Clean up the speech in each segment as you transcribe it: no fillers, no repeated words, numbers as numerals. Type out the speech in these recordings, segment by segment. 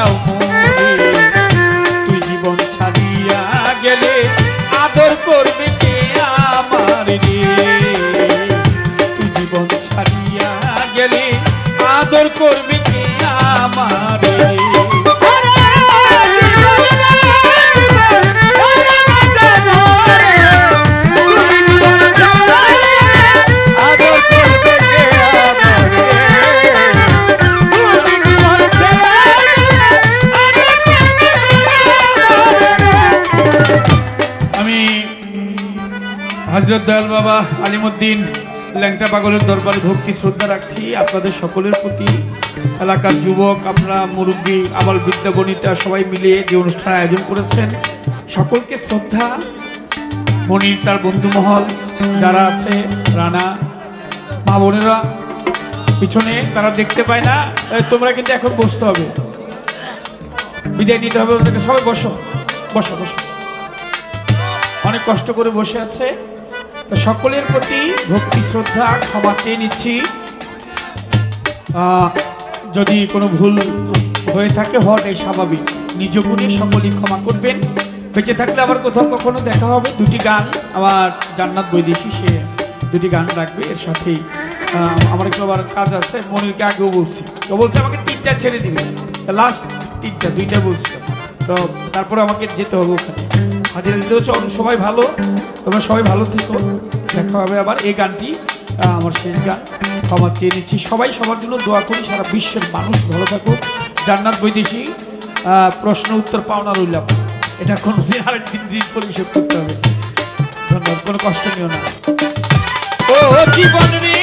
যাও মোরে, তুই জীবন ছাড়িয়া গেলে আদর করবে কে আমার রে, তুই জীবন ছাড়িয়া গেলে আদর করবে কে আমার রে। হযরত দয়াল বাবা আলিমউদ্দিন ল্যাংটা পাগলের দরবারে ভক্তি শ্রদ্ধা রাখছি আপনাদের সকলের প্রতি। এলাকার যুবক, আমরা মুরব্বী, আবাল বিদ্যা বনিতা সবাই মিলে যে অনুষ্ঠান আয়োজন করেছেন, সকলকে শ্রদ্ধা। মনির তার বন্ধুমহল যারা আছে, রানা, মা বোনেরা পিছনে, তারা দেখতে পায় না, তোমরা কিন্তু এখন বসতে হবে, বিদায় নিতে হবে ওদেরকে। সবাই বসো বসো বসো, অনেক কষ্ট করে বসে আছে। তো সকলের প্রতি ভক্তি শ্রদ্ধা, ক্ষমা চেয়ে নিচ্ছি। যদি কোনো ভুল হয়ে থাকে হওয়াটাই স্বাভাবিক, নিজ গুণে সকলেই ক্ষমা করবেন। বেঁচে থাকলে আবার কোথাও কখনো দেখা হবে। দুটি গান আমার জান্নাত বৈদেশী, সে দুটি গান রাখবে। এর সাথেই আমার একটু আবার কাজ আছে, মনিরকে আগেও বলছি, তো বলছে আমাকে 3টা ছেড়ে দিবে, লাস্ট 3টা, 2টা বলছিল, তো তারপরে আমাকে যেতে হবে ওখানে। হাজিরা দিতে হচ্ছে। সবাই ভালো, তোমরা সবাই ভালো থেকো, দেখা হবে আবার। এই গানটি আমার শেষ গান, ক্ষমা চেয়ে নিচ্ছি। সবাই সবার জন্য দোয়া করি, সারা বিশ্বের মানুষ ভালো থাকুক। জান্নাত বৈদেশী প্রশ্ন উত্তর পাওনা রইলাম, এটা কোনোদিন আরেকদিন ঋণ পরিশোধ করতে হবে। ধন্যবাদ, কোনো কষ্ট নিও না। ও জীবন রে,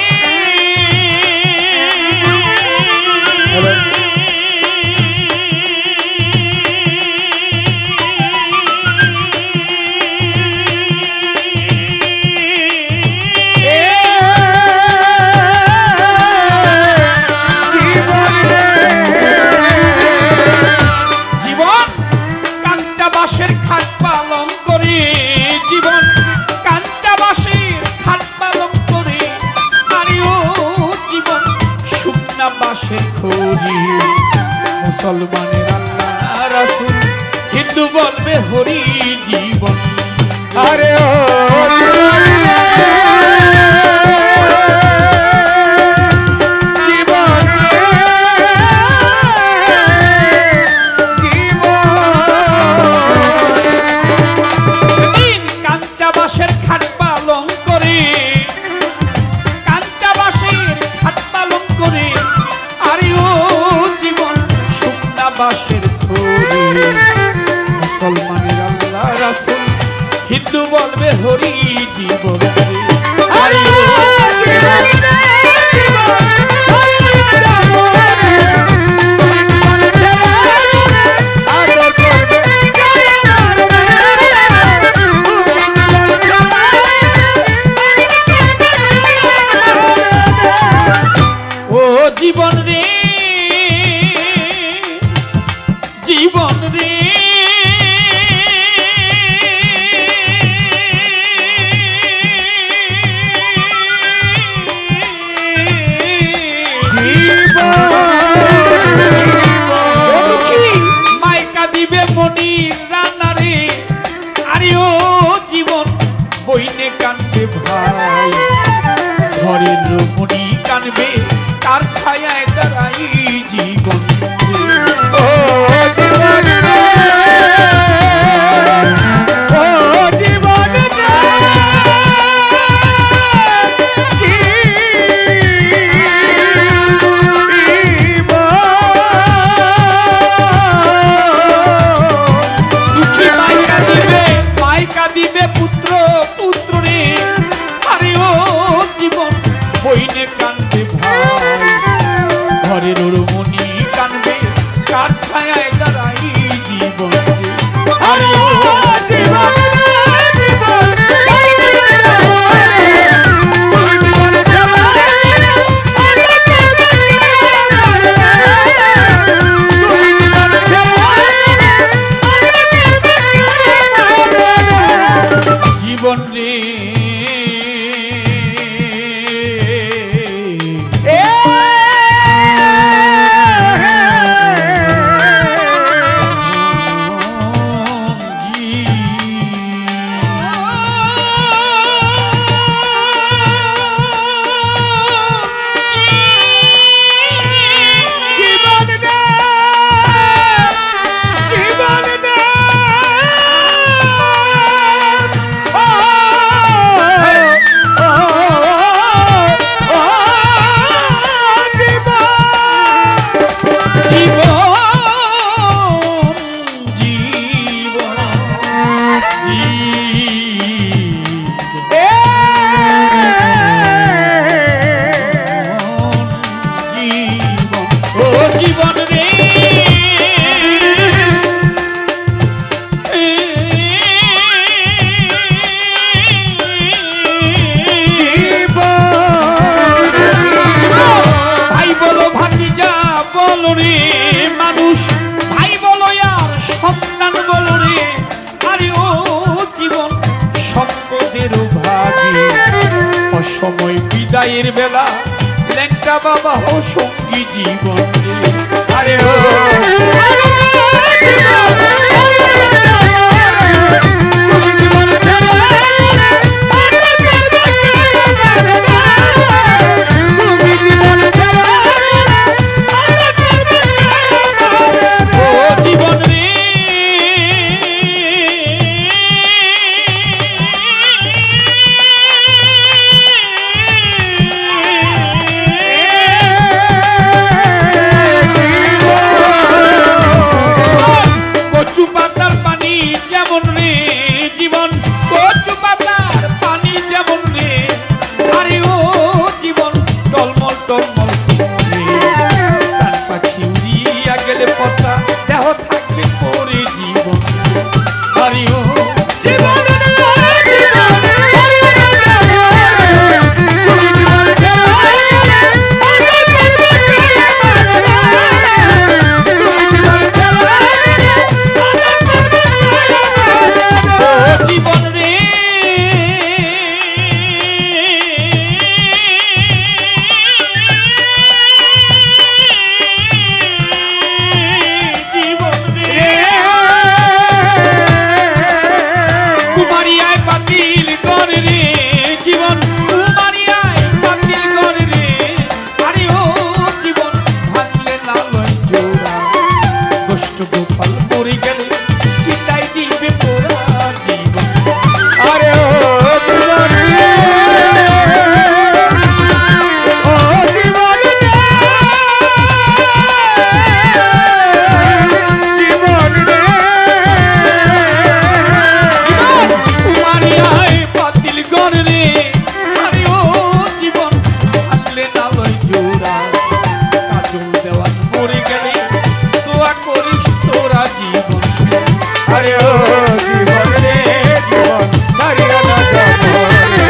মুসলমানের আল্লাহ রাসূল, হিন্দু বলবে হরি জীবন। আরে ও মুসলমানের আল্লাহ রাসূল, হিন্দু বলবে হরি জীবন। ও জীবন রে, জীবন রে, মাইকা দিবে মনির রানা রে। আরে ও জীবন, বইনে কানবে ভাই, ঘরের মনি কানবে, কার ছায়ায় দাঁড়াই জীবন। ও জীবন রে, ও জীবন রে, মাইকা দিবে পুত্র পুত্র রে। আরে ও জীবন, বইনে কানবে ভাই, ঘরের মনি কানবে, কার ছায়ায় দাঁড়াই জীবন। আরে ও জীবন, জীবন রে, রে মানুষ ভাই বলো আর সন্তান বলো রে, আরে ও জীবন সম্পদের ভাগী, অসময় বিদায়ের বেলা ল্যাংটা বাবা হো সঙ্গী জীবন রে, আরে ও গোপাল মরে গেলে চিতাই দিবে পোড়া জীবন, আরে ও জীবন রে, ও জীবন রে, জীবন রে, কুমারিয়ায় পাতিল গর রে, আরে ও জীবন থাকলে না লয় জোড়া, কাজল দেওয়ান মরে গেলে দোয়া করিস তোরা জীবন, আরে ও জীবন রে জীবন ছাড়িয়া না যাব রে,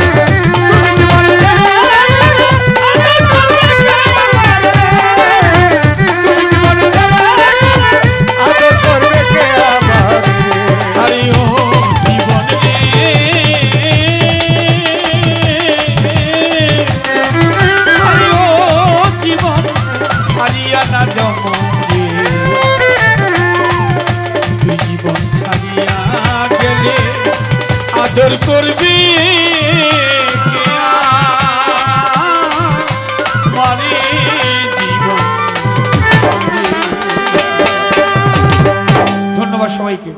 জীবন আদর করবে কে আমার, আরে ও জীবন রে, আরে ও জীবন ছাড়িয়া না যাব রে, জীবন ছাড়িয়া গেলে আদর করবি মানে জীবন। ধন্যবাদ সবাইকে।